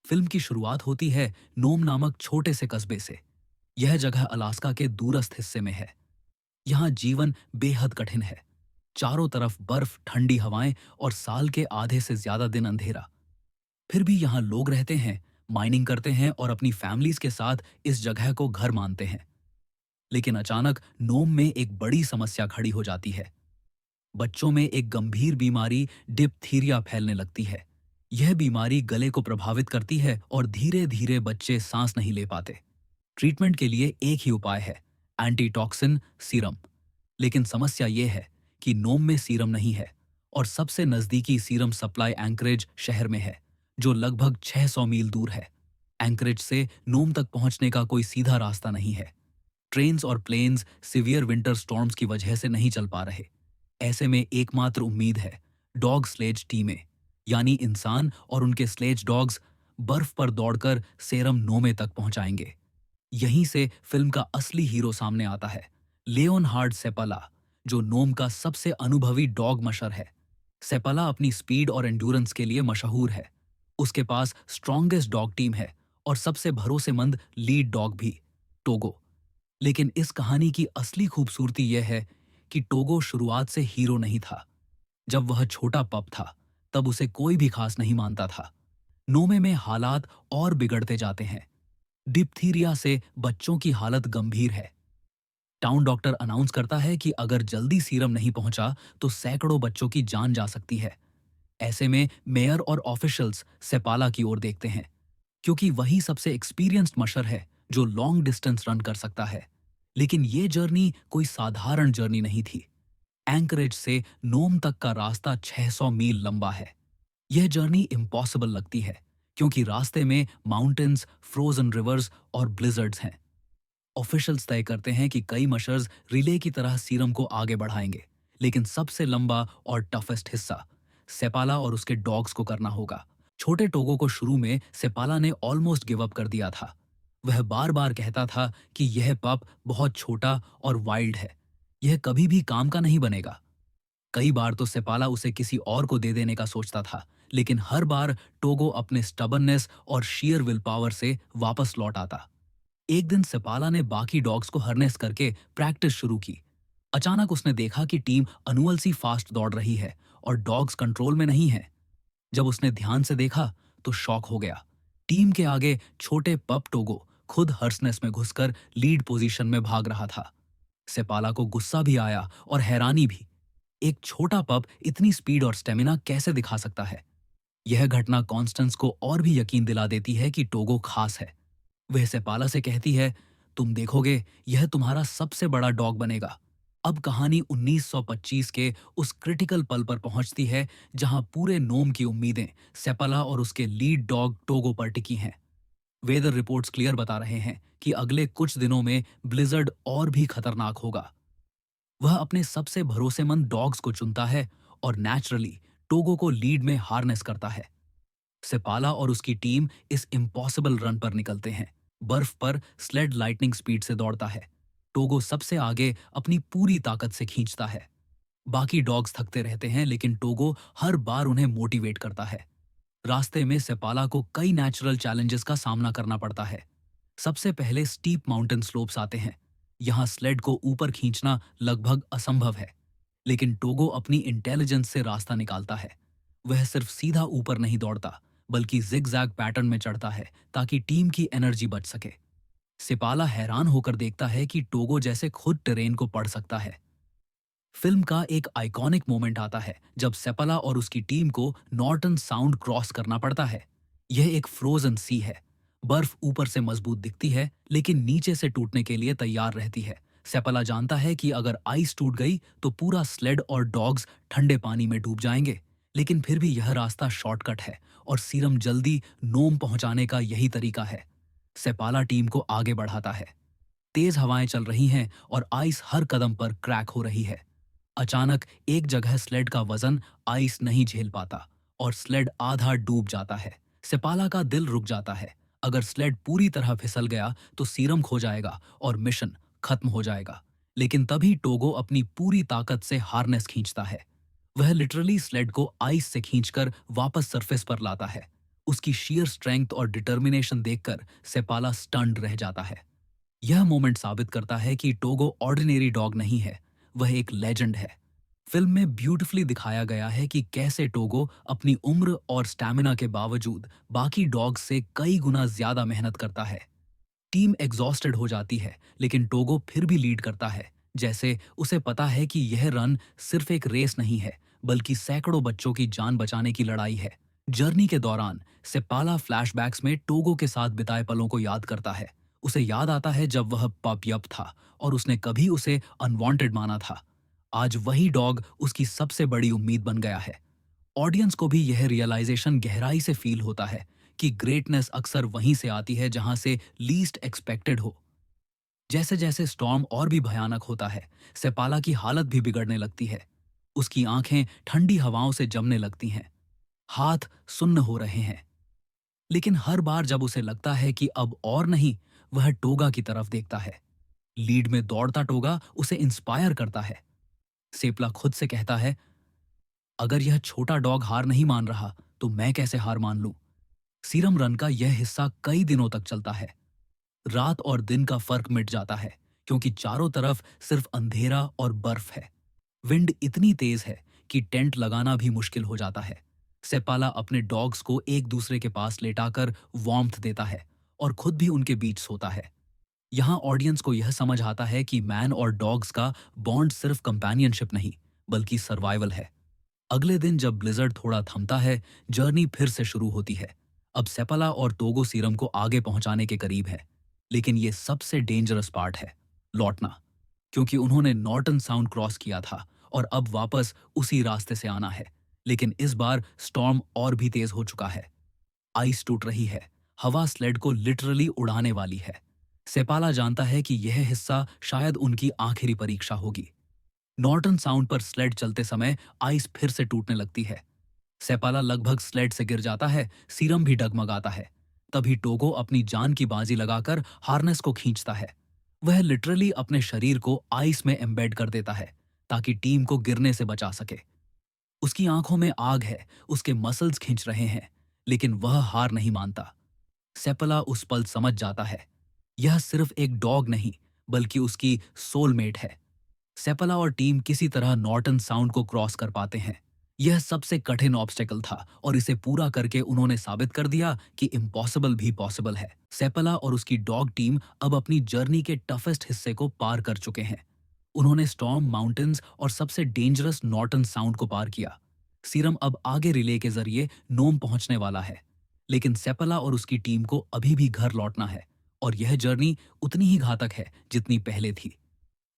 Film की शुरुआत होती है नोम नामक छोटे से कस्बे से। यह जगह अलास्का के दूरस्थ हिस्से में है। यहाँ जीवन बेहद कठिन है। चारों तरफ बर्फ, ठंडी हवाएं और साल के आधे से ज्यादा दिन अंधेरा। फिर भी यहाँ लोग रहते हैं, माइनिंग करते हैं और अपनी फैमिलीज के साथ इस जगह को घर मानते हैं। लेकिन अचानक नोम में एक बड़ी समस्या खड़ी हो जाती है। बच्चों में एक गंभीर बीमारी डिप्थीरिया फैलने लगती है। यह बीमारी गले को प्रभावित करती है और धीरे धीरे बच्चे सांस नहीं ले पाते। ट्रीटमेंट के लिए एक ही उपाय है, एंटीटॉक्सिन सीरम। लेकिन समस्या यह है कि नोम में सीरम नहीं है और सबसे नजदीकी सीरम सप्लाई एंकरेज शहर में है, जो लगभग 600 मील दूर है। एंकरेज से नोम तक पहुंचने का कोई सीधा रास्ता नहीं है। ट्रेन्स और प्लेन्स सिवियर विंटर स्टॉर्म्स की वजह से नहीं चल पा रहे। ऐसे में एकमात्र उम्मीद है डॉग स्लेज टीमें, यानी इंसान और उनके स्लेज डॉग्स बर्फ पर दौड़कर सेरम नोमे तक पहुंचाएंगे। यहीं से फिल्म का असली हीरो सामने आता है, लियोनहार्ड सेपला, जो नोम का सबसे अनुभवी डॉग मशर है। सेपला अपनी स्पीड और एंड्योरेंस के लिए मशहूर है। उसके पास स्ट्रॉन्गेस्ट डॉग टीम है और सबसे भरोसेमंद लीड डॉग भी, टोगो। लेकिन इस कहानी की असली खूबसूरती यह है कि टोगो शुरुआत से हीरो नहीं था। जब वह छोटा पप था, तब उसे कोई भी खास नहीं मानता था। नोमे में हालात और बिगड़ते जाते हैं। डिप्थीरिया से बच्चों की हालत गंभीर है। टाउन डॉक्टर अनाउंस करता है कि अगर जल्दी सीरम नहीं पहुंचा तो सैकड़ों बच्चों की जान जा सकती है। ऐसे में मेयर और ऑफिशियल्स सेपाला की ओर देखते हैं, क्योंकि वही सबसे एक्सपीरियंस्ड मशर है जो लॉन्ग डिस्टेंस रन कर सकता है। लेकिन ये जर्नी कोई साधारण जर्नी नहीं थी। एंकरेज से नोम तक का रास्ता 600 मील लंबा है। यह जर्नी इम्पॉसिबल लगती है, क्योंकि रास्ते में माउंटेन्स, फ्रोजन रिवर्स और ब्लिजर्ड्स हैं। ऑफिशियल्स तय करते हैं कि कई मशर्स रिले की तरह सीरम को आगे बढ़ाएंगे, लेकिन सबसे लंबा और टफेस्ट हिस्सा सेपाला और उसके डॉग्स को करना होगा। छोटे टोगो को शुरू में सेपाला ने ऑलमोस्ट गिव अप कर दिया था। वह बार बार कहता था कि यह पप बहुत छोटा और वाइल्ड है, यह कभी भी काम का नहीं बनेगा। कई बार तो सेपाला उसे किसी और को दे देने का सोचता था, लेकिन हर बार टोगो अपने स्टबर्ननेस और शेयर विल पावर से वापस लौट आता। एक दिन सेपाला ने बाकी डॉग्स को हरनेस करके प्रैक्टिस शुरू की। अचानक उसने देखा कि टीम अनूअल सी फास्ट दौड़ रही है और डॉग्स कंट्रोल में नहीं है। जब उसने ध्यान से देखा तो शॉक हो गया। टीम के आगे छोटे पप टोगो खुद हर्सनेस में घुसकर लीड पोजीशन में भाग रहा था। सेपाला को गुस्सा भी आया और हैरानी भी। एक छोटा पप इतनी स्पीड और स्टेमिना कैसे दिखा सकता है? यह घटना कॉन्स्टेंस को और भी यकीन दिला देती है कि टोगो खास है। वह सेपाला से कहती है, तुम देखोगे, यह तुम्हारा सबसे बड़ा डॉग बनेगा। अब कहानी 1925 के उस क्रिटिकल पल पर पहुंचती है जहां पूरे नोम की उम्मीदें सेपाला और उसके लीड डॉग टोगो पर टिकी हैं। वेदर रिपोर्ट्स क्लियर बता रहे हैं कि अगले कुछ दिनों में ब्लिजर्ड और भी खतरनाक होगा। वह अपने सबसे भरोसेमंद डॉग्स को चुनता है और नेचुरली टोगो को लीड में हार्नेस करता है। सेपाला और उसकी टीम इस इम्पॉसिबल रन पर निकलते हैं। बर्फ पर स्लेड लाइटनिंग स्पीड से दौड़ता है। टोगो सबसे आगे अपनी पूरी ताकत से खींचता है। बाकी डॉग्स थकते रहते हैं, लेकिन टोगो हर बार उन्हें मोटिवेट करता है। रास्ते में सेपाला को कई नेचुरल चैलेंजेस का सामना करना पड़ता है। सबसे पहले स्टीप माउंटेन स्लोप्स आते हैं। यहाँ स्लेड को ऊपर खींचना लगभग असंभव है, लेकिन टोगो अपनी इंटेलिजेंस से रास्ता निकालता है। वह सिर्फ सीधा ऊपर नहीं दौड़ता, बल्कि जिग-जैग पैटर्न में चढ़ता है ताकि टीम की एनर्जी बच सके। सिपाला हैरान होकर देखता है कि टोगो जैसे खुद टेरेन को पढ़ सकता है। फिल्म का एक आइकॉनिक मोमेंट आता है जब सेपला और उसकी टीम को नॉर्टन साउंड क्रॉस करना पड़ता है। यह एक फ्रोजन सी है। बर्फ ऊपर से मजबूत दिखती है, लेकिन नीचे से टूटने के लिए तैयार रहती है। सेपला जानता है कि अगर आइस टूट गई तो पूरा स्लेड और डॉग्स ठंडे पानी में डूब जाएंगे। लेकिन फिर भी यह रास्ता शॉर्टकट है और सीरम जल्दी नोम पहुंचाने का यही तरीका है। सेपाला टीम को आगे बढ़ाता है। तेज हवाएं चल रही हैं और आइस हर कदम पर क्रैक हो रही है। अचानक एक जगह स्लेड का वजन आइस नहीं झेल पाता और स्लेड आधा डूब जाता है। सेपाला का दिल रुक जाता है। अगर स्लेड पूरी तरह फिसल गया तो सीरम खो जाएगा और मिशन खत्म हो जाएगा। लेकिन तभी टोगो अपनी पूरी ताकत से हार्नेस खींचता है। वह लिटरली स्लेड को आइस से खींचकर वापस सरफेस पर लाता है। उसकी शियर स्ट्रेंथ और डिटर्मिनेशन देखकर सेपाला स्टन्ड रह जाता है। यह मोमेंट साबित करता है कि टोगो ऑर्डिनरी डॉग नहीं है, वह एक लेजेंड है। फिल्म में ब्यूटीफुली दिखाया गया है कि कैसे टोगो अपनी उम्र और स्टैमिना के बावजूद बाकी डॉग्स से कई गुना ज्यादा मेहनत करता है। टीम एग्जॉस्टेड हो जाती है, लेकिन टोगो फिर भी लीड करता है, जैसे उसे पता है कि यह रन सिर्फ एक रेस नहीं है, बल्कि सैकड़ों बच्चों की जान बचाने की लड़ाई है। जर्नी के दौरान सेपाला फ्लैशबैक्स में टोगो के साथ बिताए पलों को याद करता है। उसे याद आता है जब वह पप था और उसने कभी उसे अनवांटेड माना था। आज वही डॉग उसकी सबसे बड़ी उम्मीद बन गया है। ऑडियंस को भी यह रियलाइजेशन गहराई से फील होता है कि ग्रेटनेस अक्सर वहीं से आती है जहां से लीस्ट एक्सपेक्टेड हो। जैसे जैसे स्टॉर्म और भी भयानक होता है, सेपाला की हालत भी बिगड़ने लगती है। उसकी आंखें ठंडी हवाओं से जमने लगती हैं, हाथ सुन्न हो रहे हैं। लेकिन हर बार जब उसे लगता है कि अब और नहीं, वह टोगा की तरफ देखता है। लीड में दौड़ता टोगा उसे इंस्पायर करता है। सेपला खुद से कहता है, अगर यह छोटा डॉग हार नहीं मान रहा तो मैं कैसे हार मान लूं। सीरम रन का यह हिस्सा कई दिनों तक चलता है। रात और दिन का फर्क मिट जाता है, क्योंकि चारों तरफ सिर्फ अंधेरा और बर्फ है। विंड इतनी तेज है कि टेंट लगाना भी मुश्किल हो जाता है। सेपाला अपने डॉग्स को एक दूसरे के पास लेटाकर वार्मथ देता है और खुद भी उनके बीच सोता है। यहाँ ऑडियंस को यह समझ आता है कि मैन और डॉग्स का बॉन्ड सिर्फ कंपेनियनशिप नहीं, बल्कि सर्वाइवल है। अगले दिन जब ब्लिजर्ड थोड़ा थमता है, जर्नी फिर से शुरू होती है। अब सेपला और टोगो सीरम को आगे पहुंचाने के करीब है, लेकिन ये सबसे डेंजरस पार्ट है, लौटना। क्योंकि उन्होंने नॉर्टन साउंड क्रॉस किया था और अब वापस उसी रास्ते से आना है। लेकिन इस बार स्टॉर्म और भी तेज हो चुका है। आइस टूट रही है, हवा स्लेड को लिटरली उड़ाने वाली है। सेपाला जानता है कि यह हिस्सा शायद उनकी आखिरी परीक्षा होगी। नॉर्टन साउंड पर स्लेड चलते समय आइस फिर से टूटने लगती है। सेपाला लगभग स्लेड से गिर जाता है, सीरम भी डगमगाता है। तभी टोगो अपनी जान की बाजी लगाकर हार्नेस को खींचता है। वह लिटरली अपने शरीर को आइस में एम्बेड कर देता है ताकि टीम को गिरने से बचा सके। उसकी आंखों में आग है, उसके मसल्स खींच रहे हैं, लेकिन वह हार नहीं मानता। सेपला उस पल समझ जाता है, यह सिर्फ एक डॉग नहीं, बल्कि उसकी सोलमेट है। सेपला और टीम किसी तरह नॉर्टन साउंड को क्रॉस कर पाते हैं। यह सबसे कठिन ऑब्स्टेकल था और इसे पूरा करके उन्होंने साबित कर दिया कि इम्पॉसिबल भी पॉसिबल है। सेपला और उसकी डॉग टीम अब अपनी जर्नी के टफेस्ट हिस्से को पार कर चुके हैं। उन्होंने स्टॉर्म माउंटेन्स और सबसे डेंजरस नॉर्टन साउंड को पार किया। सीरम अब आगे रिले के जरिए नोम पहुंचने वाला है, लेकिन सेपला और उसकी टीम को अभी भी घर लौटना है, और यह जर्नी उतनी ही घातक है जितनी पहले थी।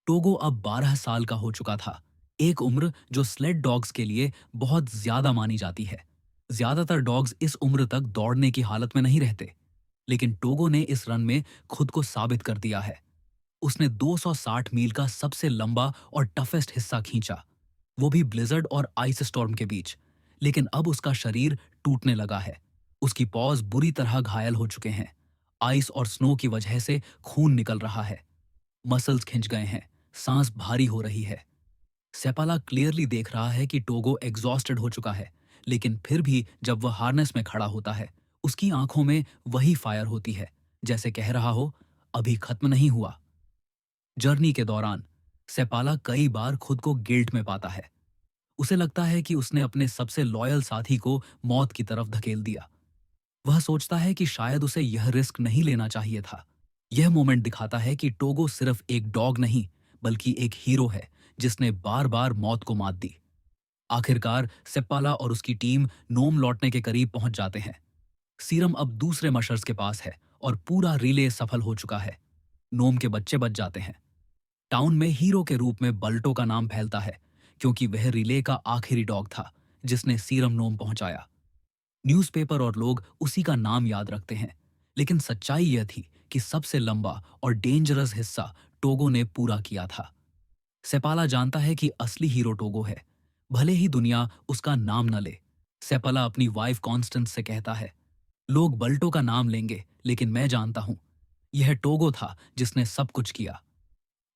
टोगो अब 12 साल का हो चुका था, एक उम्र जो स्लेड डॉग्स के लिए बहुत ज्यादा मानी जाती है। ज्यादातर डॉग्स इस उम्र तक दौड़ने की हालत में नहीं रहते, लेकिन टोगो ने इस रन में खुद को साबित कर दिया है। उसने 260 मील का सबसे लंबा और टफेस्ट हिस्सा खींचा, वो भी ब्लिजर्ड और आइस स्टॉर्म के बीच। लेकिन अब उसका शरीर टूटने लगा है। उसकी पॉज बुरी तरह घायल हो चुके हैं। आइस और स्नो की वजह से खून निकल रहा है, मसल्स खिंच गए हैं, सांस भारी हो रही है। सेपाला क्लियरली देख रहा है कि टोगो एग्जॉस्टेड हो चुका है, लेकिन फिर भी जब वह हार्नेस में खड़ा होता है, उसकी आंखों में वही फायर होती है, जैसे कह रहा हो, अभी खत्म नहीं हुआ। जर्नी के दौरान सेपाला कई बार खुद को गिल्ट में पाता है। उसे लगता है कि उसने अपने सबसे लॉयल साथी को मौत की तरफ धकेल दिया। वह सोचता है कि शायद उसे यह रिस्क नहीं लेना चाहिए था। यह मोमेंट दिखाता है कि टोगो सिर्फ एक डॉग नहीं, बल्कि एक हीरो है जिसने बार बार मौत को मात दी। आखिरकार सेप्पाला और उसकी टीम नोम लौटने के करीब पहुंच जाते हैं। सीरम अब दूसरे मशर्स के पास है और पूरा रिले सफल हो चुका है। नोम के बच्चे बच जाते हैं। टाउन में हीरो के रूप में बल्टो का नाम फैलता है, क्योंकि वह रिले का आखिरी डॉग था जिसने सीरम नोम पहुंचाया। न्यूज़पेपर और लोग उसी का नाम याद रखते हैं, लेकिन सच्चाई यह थी कि सबसे लंबा और डेंजरस हिस्सा टोगो ने पूरा किया था। सेपाला जानता है कि असली हीरो टोगो है, भले ही दुनिया उसका नाम न ले। सेपाला अपनी वाइफ कॉन्स्टेंस से कहता है, लोग बल्टो का नाम लेंगे, लेकिन मैं जानता हूं यह टोगो था जिसने सब कुछ किया।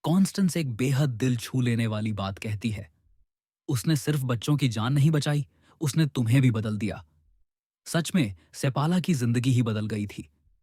कॉन्स्टेंस एक बेहद दिल छू लेने वाली बात कहती है, उसने सिर्फ बच्चों की जान नहीं बचाई, उसने तुम्हें भी बदल दिया। सच में सेपाला की जिंदगी ही बदल गई थी।